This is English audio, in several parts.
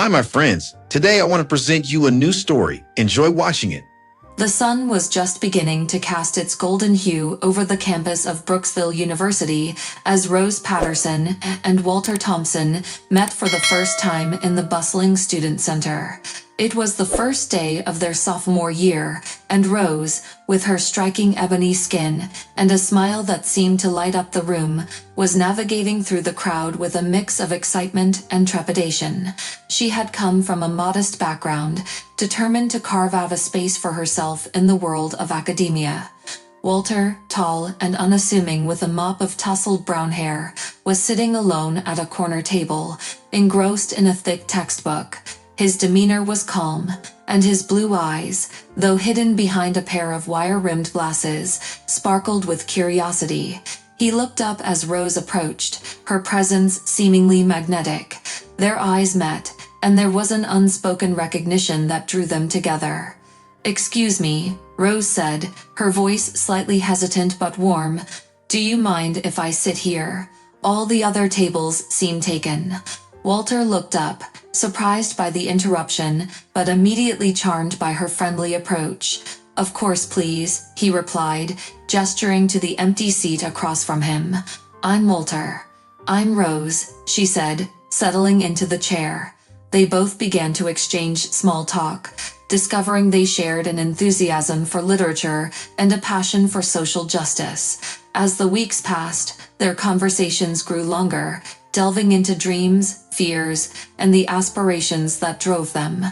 Hi, my friends. Today I want to present you a new story. Enjoy watching it. The sun was just beginning to cast its golden hue over the campus of Brooksville University as Rose Patterson and Walter Thompson met for the first time in the bustling student center. It was the first day of their sophomore year, and Rose, with her striking ebony skin and a smile that seemed to light up the room, was navigating through the crowd with a mix of excitement and trepidation. She had come from a modest background, determined to carve out a space for herself in the world of academia. Walter, tall and unassuming with a mop of tousled brown hair, was sitting alone at a corner table, engrossed in a thick textbook. His demeanor was calm, and his blue eyes, though hidden behind a pair of wire-rimmed glasses, sparkled with curiosity. He looked up as Rose approached, her presence seemingly magnetic. Their eyes met, and there was an unspoken recognition that drew them together. "Excuse me," Rose said, her voice slightly hesitant but warm. "Do you mind if I sit here? All the other tables seem taken." Walter looked up, surprised by the interruption, but immediately charmed by her friendly approach. "Of course, please," he replied, gesturing to the empty seat across from him. "I'm Walter." "I'm Rose," she said, settling into the chair. They both began to exchange small talk, discovering they shared an enthusiasm for literature and a passion for social justice. As the weeks passed, their conversations grew longer, delving into dreams, fears, and the aspirations that drove them.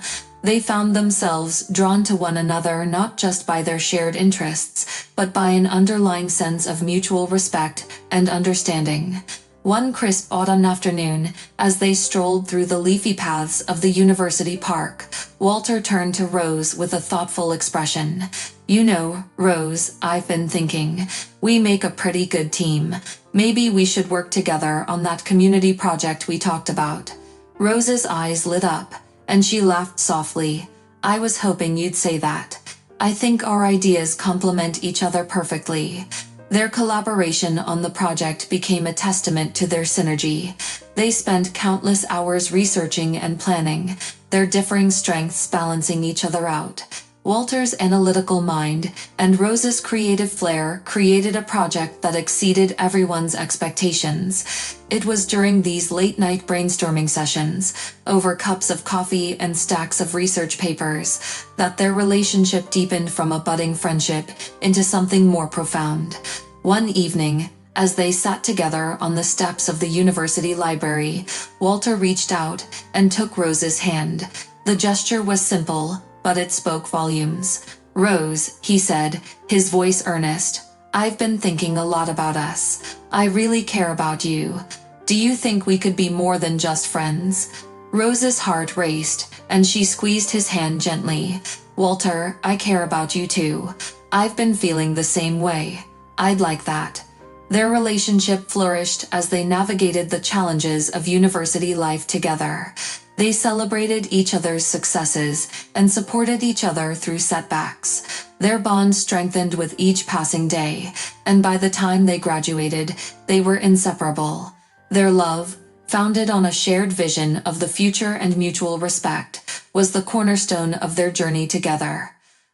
They found themselves drawn to one another not just by their shared interests, but by an underlying sense of mutual respect and understanding. One crisp autumn afternoon, as they strolled through the leafy paths of the university park, Walter turned to Rose with a thoughtful expression. "You know, Rose, I've been thinking, we make a pretty good team. Maybe we should work together on that community project we talked about." Rose's eyes lit up, and she laughed softly. "I was hoping you'd say that. I think our ideas complement each other perfectly." Their collaboration on the project became a testament to their synergy. They spent countless hours researching and planning, their differing strengths balancing each other out. Walter's analytical mind and Rose's creative flair created a project that exceeded everyone's expectations. It was during these late-night brainstorming sessions, over cups of coffee and stacks of research papers, that their relationship deepened from a budding friendship into something more profound. One evening, as they sat together on the steps of the university library, Walter reached out and took Rose's hand. The gesture was simple, but it spoke volumes. "Rose," he said, his voice earnest, "I've been thinking a lot about us. I really care about you. Do you think we could be more than just friends?" Rose's heart raced, and she squeezed his hand gently. "Walter, I care about you too. I've been feeling the same way. I'd like that." Their relationship flourished as they navigated the challenges of university life together. They celebrated each other's successes and supported each other through setbacks. Their bond strengthened with each passing day, and by the time they graduated, they were inseparable. Their love, founded on a shared vision of the future and mutual respect, was the cornerstone of their journey together.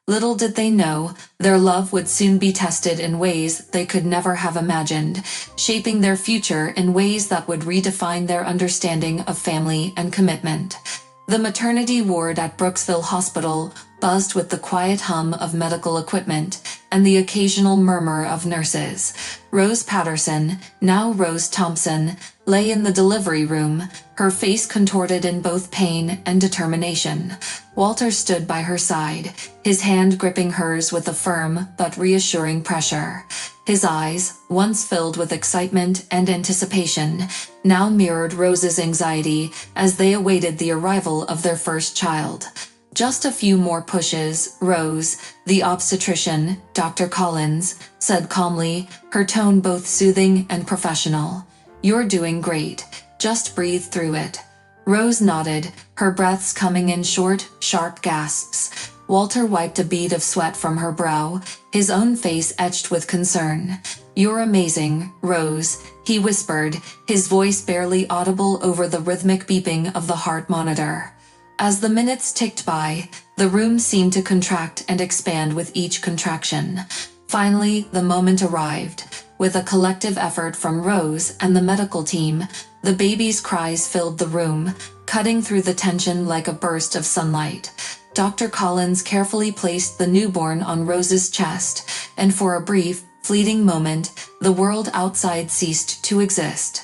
Little did they know, their love would soon be tested in ways they could never have imagined, shaping their future in ways that would redefine their understanding of family and commitment. The maternity ward at Brooksville Hospital buzzed with the quiet hum of medical equipment and the occasional murmur of nurses. Rose Patterson, now Rose Thompson, lay in the delivery room, her face contorted in both pain and determination. Walter stood by her side, his hand gripping hers with a firm but reassuring pressure. His eyes, once filled with excitement and anticipation, now mirrored Rose's anxiety as they awaited the arrival of their first child. "Just a few more pushes, Rose," the obstetrician, Dr. Collins, said calmly, her tone both soothing and professional. "You're doing great. Just breathe through it." Rose nodded, her breaths coming in short, sharp gasps. Walter wiped a bead of sweat from her brow, his own face etched with concern. "You're amazing, Rose," he whispered, his voice barely audible over the rhythmic beeping of the heart monitor. As the minutes ticked by, the room seemed to contract and expand with each contraction. Finally, the moment arrived. With a collective effort from Rose and the medical team, the baby's cries filled the room, cutting through the tension like a burst of sunlight. Dr. Collins carefully placed the newborn on Rose's chest, and for a brief, fleeting moment, the world outside ceased to exist.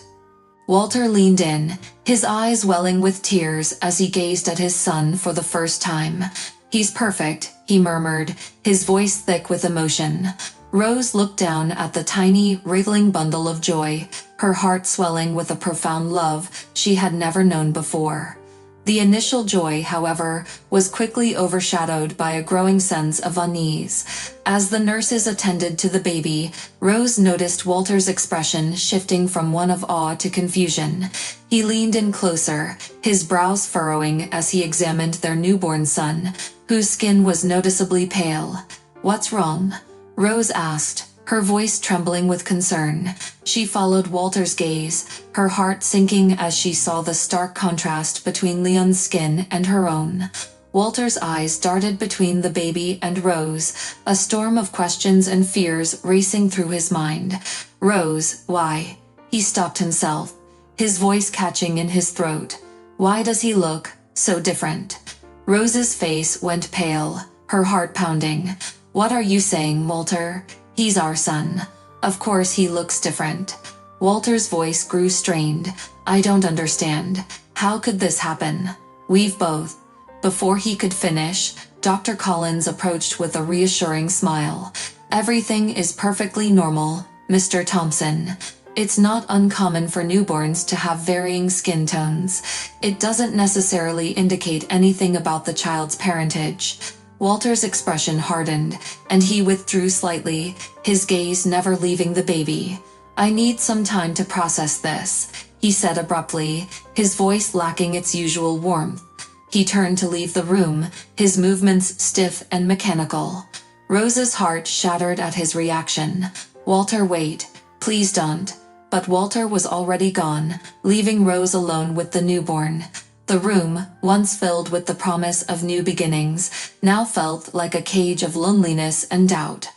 Walter leaned in, his eyes welling with tears as he gazed at his son for the first time. "He's perfect," he murmured, his voice thick with emotion. Rose looked down at the tiny, wriggling bundle of joy, her heart swelling with a profound love she had never known before. The initial joy, however, was quickly overshadowed by a growing sense of unease. As the nurses attended to the baby, Rose noticed Walter's expression shifting from one of awe to confusion. He leaned in closer, his brows furrowing as he examined their newborn son, whose skin was noticeably pale. "What's wrong?" Rose asked, her voice trembling with concern. She followed Walter's gaze, her heart sinking as she saw the stark contrast between Leon's skin and her own. Walter's eyes darted between the baby and Rose, a storm of questions and fears racing through his mind. "Rose, why?" He stopped himself, his voice catching in his throat. "Why does he look so different?" Rose's face went pale, her heart pounding. "What are you saying, Walter? He's our son. Of course he looks different." Walter's voice grew strained. "I don't understand. How could this happen? We've both." Before he could finish, Dr. Collins approached with a reassuring smile. "Everything is perfectly normal, Mr. Thompson. It's not uncommon for newborns to have varying skin tones. It doesn't necessarily indicate anything about the child's parentage." Walter's expression hardened, and he withdrew slightly, his gaze never leaving the baby. "I need some time to process this," he said abruptly, his voice lacking its usual warmth. He turned to leave the room, his movements stiff and mechanical. Rose's heart shattered at his reaction. "Walter, wait. Please don't." But Walter was already gone, leaving Rose alone with the newborn. The room, once filled with the promise of new beginnings, now felt like a cage of loneliness and doubt.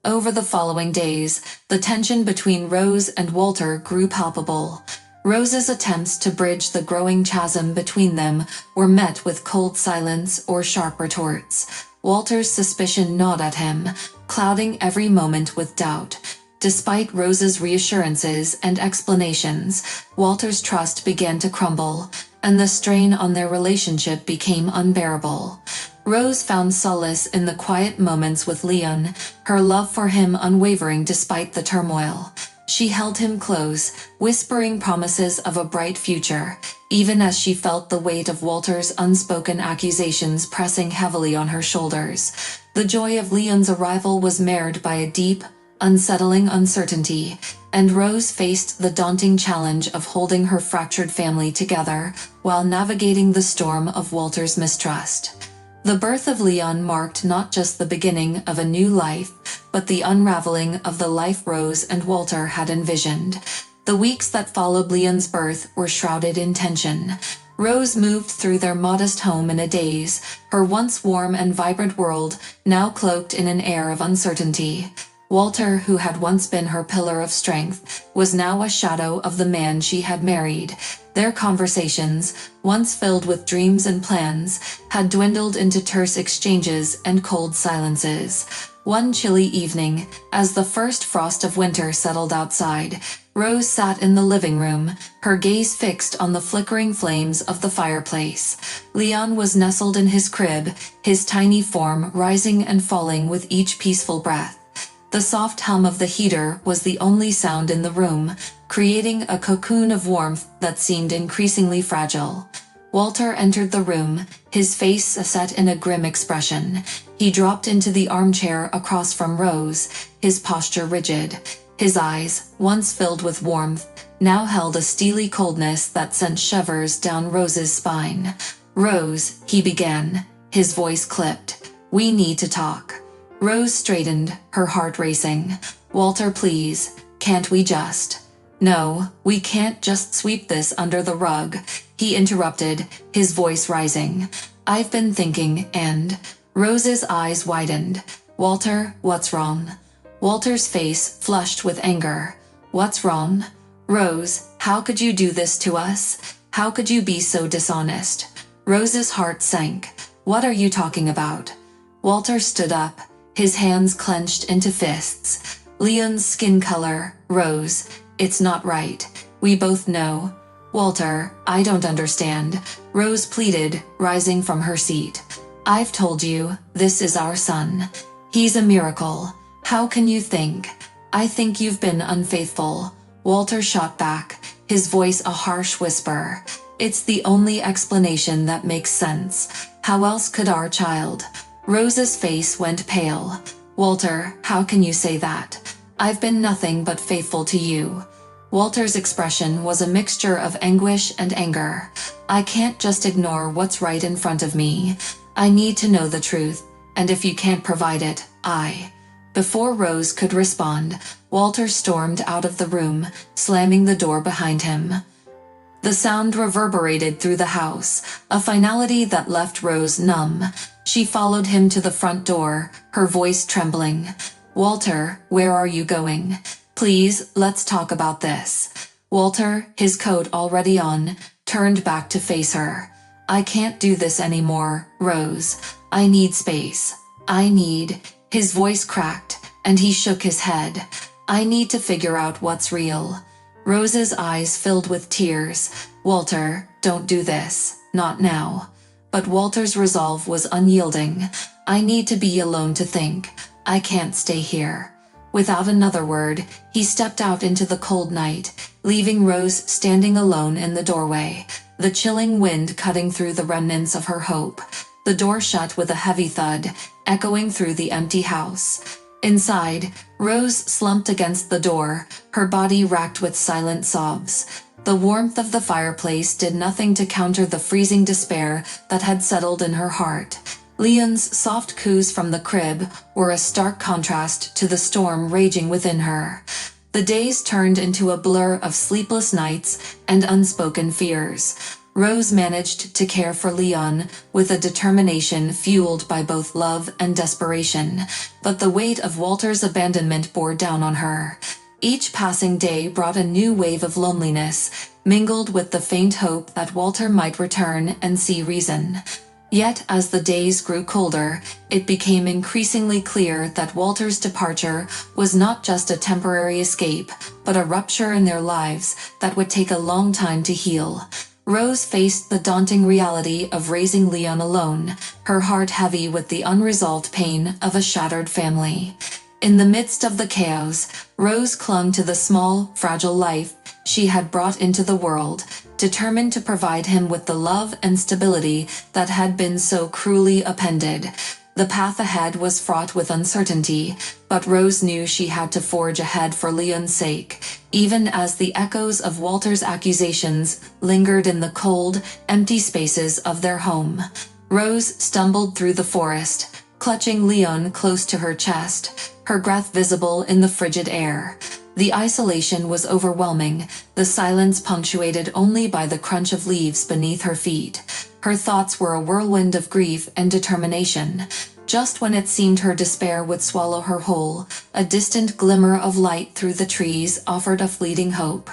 Over the following days, the tension between Rose and Walter grew palpable. Rose's attempts to bridge the growing chasm between them were met with cold silence or sharp retorts. Walter's suspicion gnawed at him, clouding every moment with doubt. Despite Rose's reassurances and explanations, Walter's trust began to crumble, and the strain on their relationship became unbearable. Rose found solace in the quiet moments with Leon, her love for him unwavering despite the turmoil. She held him close, whispering promises of a bright future, even as she felt the weight of Walter's unspoken accusations pressing heavily on her shoulders. The joy of Leon's arrival was marred by a deep, unsettling uncertainty, and Rose faced the daunting challenge of holding her fractured family together while navigating the storm of Walter's mistrust. The birth of Leon marked not just the beginning of a new life, but the unraveling of the life Rose and Walter had envisioned. The weeks that followed Leon's birth were shrouded in tension. Rose moved through their modest home in a daze, her once warm and vibrant world now cloaked in an air of uncertainty. Walter, who had once been her pillar of strength, was now a shadow of the man she had married. Their conversations, once filled with dreams and plans, had dwindled into terse exchanges and cold silences. One chilly evening, as the first frost of winter settled outside, Rose sat in the living room, her gaze fixed on the flickering flames of the fireplace. Leon was nestled in his crib, his tiny form rising and falling with each peaceful breath. The soft hum of the heater was the only sound in the room, creating a cocoon of warmth that seemed increasingly fragile. Walter entered the room, his face set in a grim expression. He dropped into the armchair across from Rose, his posture rigid. His eyes, once filled with warmth, now held a steely coldness that sent shivers down Rose's spine. "Rose," he began, his voice clipped. "We need to talk." Rose straightened, her heart racing. "Walter, please, can't we just—" "No, we can't just sweep this under the rug," he interrupted, his voice rising. I've been thinking, and Rose's eyes widened. Walter, what's wrong? Walter's face flushed with anger. What's wrong? Rose, how could you do this to us? How could you be so dishonest? Rose's heart sank. What are you talking about? Walter stood up, his hands clenched into fists. Leon's skin color, Rose, it's not right. We both know. Walter, I don't understand, Rose pleaded, rising from her seat. I've told you, this is our son. He's a miracle. How can you think? I think you've been unfaithful. Walter shot back, his voice a harsh whisper. It's the only explanation that makes sense. How else could our child? Rose's face went pale. Walter, how can you say that? I've been nothing but faithful to you. Walter's expression was a mixture of anguish and anger. I can't just ignore what's right in front of me. I need to know the truth, and if you can't provide it, Before Rose could respond, Walter stormed out of the room, slamming the door behind him. The sound reverberated through the house, a finality that left Rose numb. She followed him to the front door, her voice trembling. Walter, where are you going? Please, let's talk about this. Walter, his coat already on, turned back to face her. I can't do this anymore, Rose. I need space. His voice cracked, and he shook his head. I need to figure out what's real. Rose's eyes filled with tears. Walter, don't do this. Not now. But Walter's resolve was unyielding. I need to be alone to think. I can't stay here. Without another word, he stepped out into the cold night, leaving Rose standing alone in the doorway, the chilling wind cutting through the remnants of her hope. The door shut with a heavy thud, echoing through the empty house. Inside, Rose slumped against the door, her body racked with silent sobs. The warmth of the fireplace did nothing to counter the freezing despair that had settled in her heart. Leon's soft coos from the crib were a stark contrast to the storm raging within her. The days turned into a blur of sleepless nights and unspoken fears. Rose managed to care for Leon with a determination fueled by both love and desperation, but the weight of Walter's abandonment bore down on her. Each passing day brought a new wave of loneliness, mingled with the faint hope that Walter might return and see reason. Yet as the days grew colder, it became increasingly clear that Walter's departure was not just a temporary escape, but a rupture in their lives that would take a long time to heal. Rose faced the daunting reality of raising Leon alone, her heart heavy with the unresolved pain of a shattered family. In the midst of the chaos, Rose clung to the small, fragile life she had brought into the world, determined to provide him with the love and stability that had been so cruelly upended. The path ahead was fraught with uncertainty, but Rose knew she had to forge ahead for Leon's sake, even as the echoes of Walter's accusations lingered in the cold, empty spaces of their home. Rose stumbled through the forest, clutching Leon close to her chest, her breath visible in the frigid air. The isolation was overwhelming, the silence punctuated only by the crunch of leaves beneath her feet. Her thoughts were a whirlwind of grief and determination. Just when it seemed her despair would swallow her whole, a distant glimmer of light through the trees offered a fleeting hope.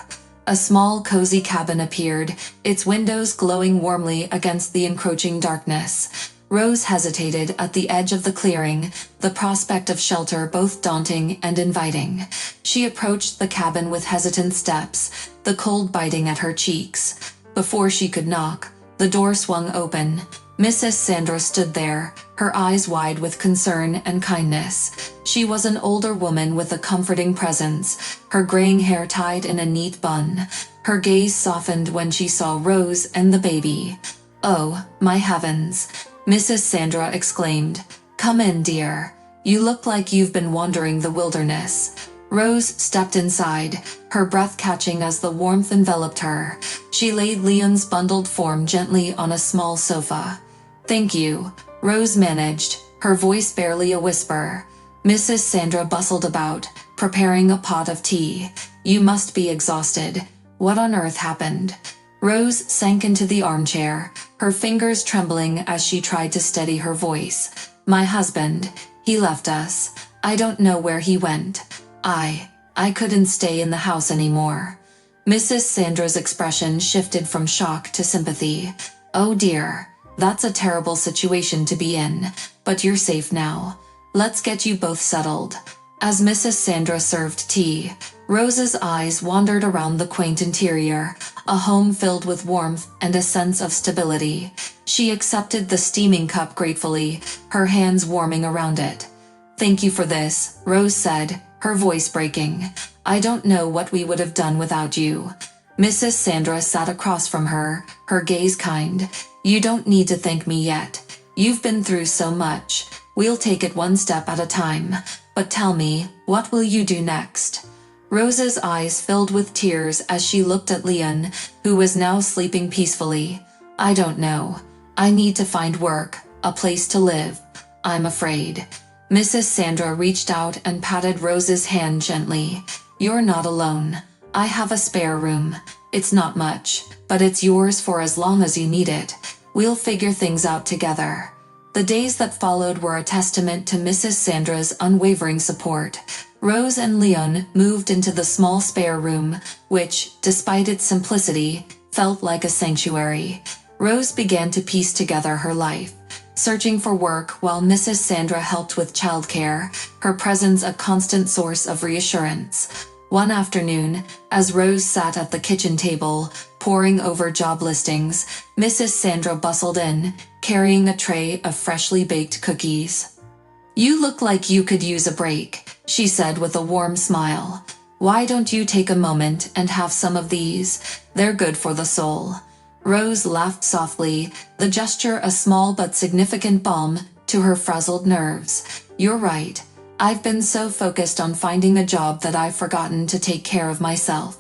A small, cozy cabin appeared, its windows glowing warmly against the encroaching darkness. Rose hesitated at the edge of the clearing, the prospect of shelter both daunting and inviting. She approached the cabin with hesitant steps, the cold biting at her cheeks. Before she could knock, the door swung open. Mrs. Sandra stood there, her eyes wide with concern and kindness. She was an older woman with a comforting presence, her graying hair tied in a neat bun. Her gaze softened when she saw Rose and the baby. "Oh, my heavens!" Mrs. Sandra exclaimed. "Come in, dear. You look like you've been wandering the wilderness." Rose stepped inside, her breath catching as the warmth enveloped her. She laid Leon's bundled form gently on a small sofa. "Thank you," Rose managed, her voice barely a whisper. Mrs. Sandra bustled about, preparing a pot of tea. "You must be exhausted. What on earth happened?" Rose sank into the armchair, her fingers trembling as she tried to steady her voice. My husband, he left us. I don't know where he went. I couldn't stay in the house anymore. Mrs. Sandra's expression shifted from shock to sympathy. Oh dear, that's a terrible situation to be in, but you're safe now. Let's get you both settled. As Mrs. Sandra served tea, Rose's eyes wandered around the quaint interior, a home filled with warmth and a sense of stability. She accepted the steaming cup gratefully, her hands warming around it. Thank you for this, Rose said, her voice breaking. I don't know what we would have done without you. Mrs. Sandra sat across from her, her gaze kind. You don't need to thank me yet. You've been through so much. We'll take it one step at a time. But tell me, what will you do next? Rose's eyes filled with tears as she looked at Leon, who was now sleeping peacefully. I don't know. I need to find work, a place to live. I'm afraid. Mrs. Sandra reached out and patted Rose's hand gently. You're not alone. I have a spare room. It's not much, but it's yours for as long as you need it. We'll figure things out together. The days that followed were a testament to Mrs. Sandra's unwavering support. Rose and Leon moved into the small spare room, which, despite its simplicity, felt like a sanctuary. Rose began to piece together her life, searching for work while Mrs. Sandra helped with childcare, her presence a constant source of reassurance. One afternoon, as Rose sat at the kitchen table, poring over job listings, Mrs. Sandra bustled in, carrying a tray of freshly baked cookies. You look like you could use a break, she said with a warm smile. Why don't you take a moment and have some of these? They're good for the soul. Rose laughed softly, the gesture a small but significant balm to her frazzled nerves. You're right. I've been so focused on finding a job that I've forgotten to take care of myself.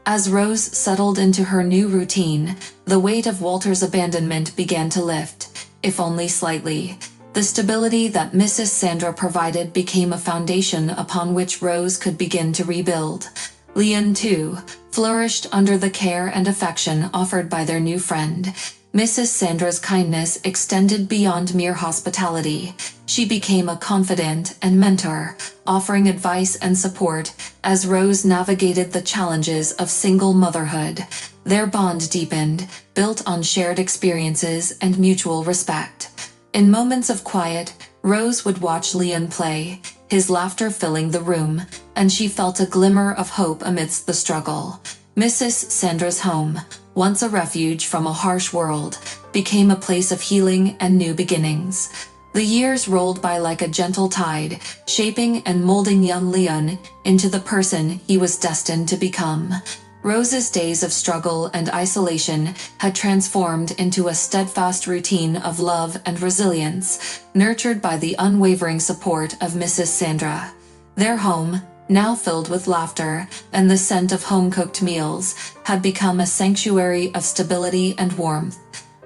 As Rose settled into her new routine, the weight of Walter's abandonment began to lift, if only slightly. The stability that Mrs. Sandra provided became a foundation upon which Rose could begin to rebuild. Leon, too, flourished under the care and affection offered by their new friend. Mrs. Sandra's kindness extended beyond mere hospitality. She became a confidant and mentor, offering advice and support as Rose navigated the challenges of single motherhood. Their bond deepened, built on shared experiences and mutual respect. In moments of quiet, Rose would watch Leon play, his laughter filling the room, and she felt a glimmer of hope amidst the struggle. Mrs. Sandra's home, once a refuge from a harsh world, became a place of healing and new beginnings. The years rolled by like a gentle tide, shaping and molding young Leon into the person he was destined to become. Rose's days of struggle and isolation had transformed into a steadfast routine of love and resilience, nurtured by the unwavering support of Mrs. Sandra. Their home, now filled with laughter and the scent of home-cooked meals, had become a sanctuary of stability and warmth.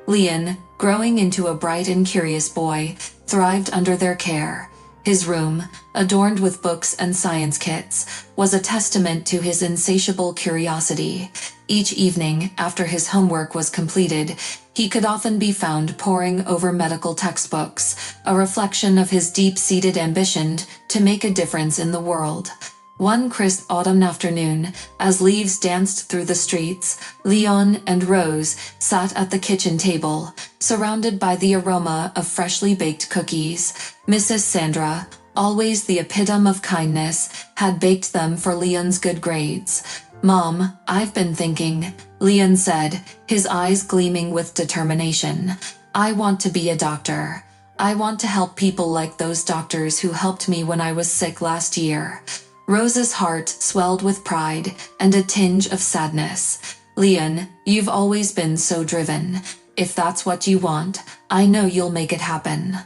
Leon, growing into a bright and curious boy, thrived under their care. His room, adorned with books and science kits, was a testament to his insatiable curiosity. Each evening, after his homework was completed, he could often be found poring over medical textbooks, a reflection of his deep-seated ambition to make a difference in the world. One crisp autumn afternoon, as leaves danced through the streets, Leon and Rose sat at the kitchen table, surrounded by the aroma of freshly baked cookies. Mrs. Sandra, always the epitome of kindness, had baked them for Leon's good grades. Mom, I've been thinking, Leon said, his eyes gleaming with determination. I want to be a doctor. I want to help people like those doctors who helped me when I was sick last year. Rose's heart swelled with pride and a tinge of sadness. Leon, you've always been so driven. If that's what you want, I know you'll make it happen.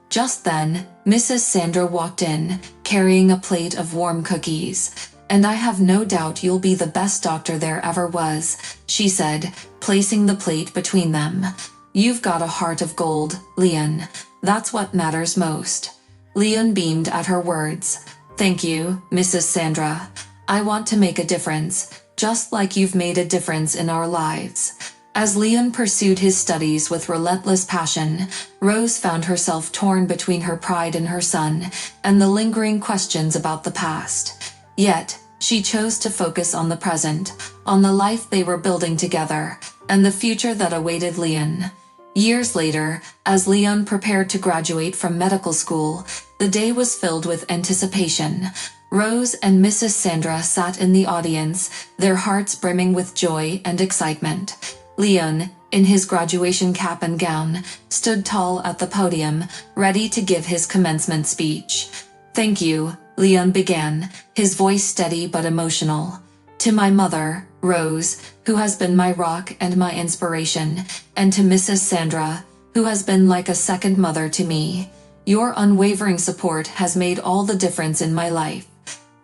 Just then, Mrs. Sandra walked in, carrying a plate of warm cookies. And I have no doubt you'll be the best doctor there ever was, she said, placing the plate between them. You've got a heart of gold, Leon. That's what matters most. Leon beamed at her words. Thank you, Mrs. Sandra. I want to make a difference, just like you've made a difference in our lives. As Leon pursued his studies with relentless passion, Rose found herself torn between her pride in her son and the lingering questions about the past. Yet, she chose to focus on the present, on the life they were building together, and the future that awaited Leon. Years later, as Leon prepared to graduate from medical school, the day was filled with anticipation. Rose and Mrs. Sandra sat in the audience, their hearts brimming with joy and excitement. Leon, in his graduation cap and gown, stood tall at the podium, ready to give his commencement speech. "Thank you," Leon began, his voice steady but emotional. "To my mother, Rose, who has been my rock and my inspiration, and to Mrs. Sandra, who has been like a second mother to me. Your unwavering support has made all the difference in my life."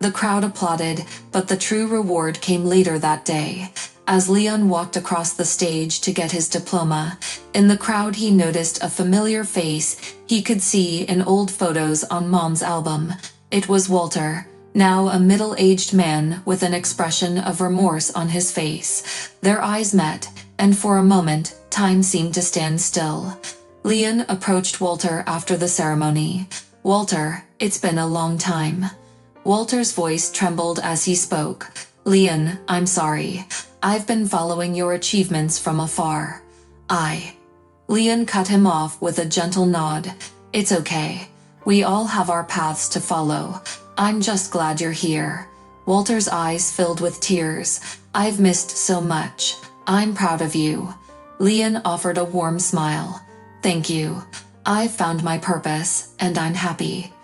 The crowd applauded, but the true reward came later that day. As Leon walked across the stage to get his diploma, in the crowd he noticed a familiar face he could see in old photos on Mom's album. It was Walter, now a middle-aged man with an expression of remorse on his face. Their eyes met, and for a moment, time seemed to stand still. Leon approached Walter after the ceremony. "Walter, it's been a long time." Walter's voice trembled as he spoke. "Leon, I'm sorry. I've been following your achievements from afar." Leon cut him off with a gentle nod. "It's okay. We all have our paths to follow. I'm just glad you're here." Walter's eyes filled with tears. "I've missed so much. I'm proud of you." Leon offered a warm smile. "Thank you. I've found my purpose, and I'm happy."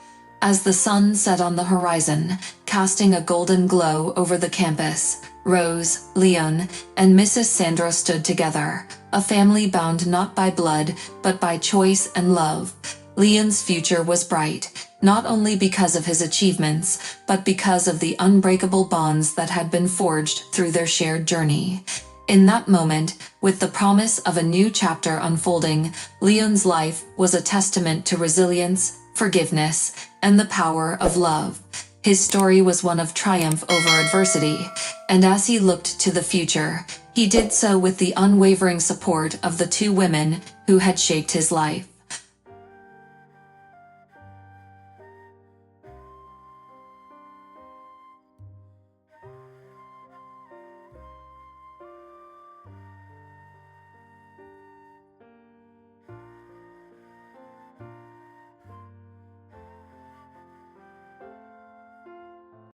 As the sun set on the horizon, casting a golden glow over the campus, Rose, Leon, and Mrs. Sandra stood together, a family bound not by blood, but by choice and love. Leon's future was bright, not only because of his achievements, but because of the unbreakable bonds that had been forged through their shared journey. In that moment, with the promise of a new chapter unfolding, Leon's life was a testament to resilience, forgiveness, and the power of love. His story was one of triumph over adversity, and as he looked to the future, he did so with the unwavering support of the two women who had shaped his life.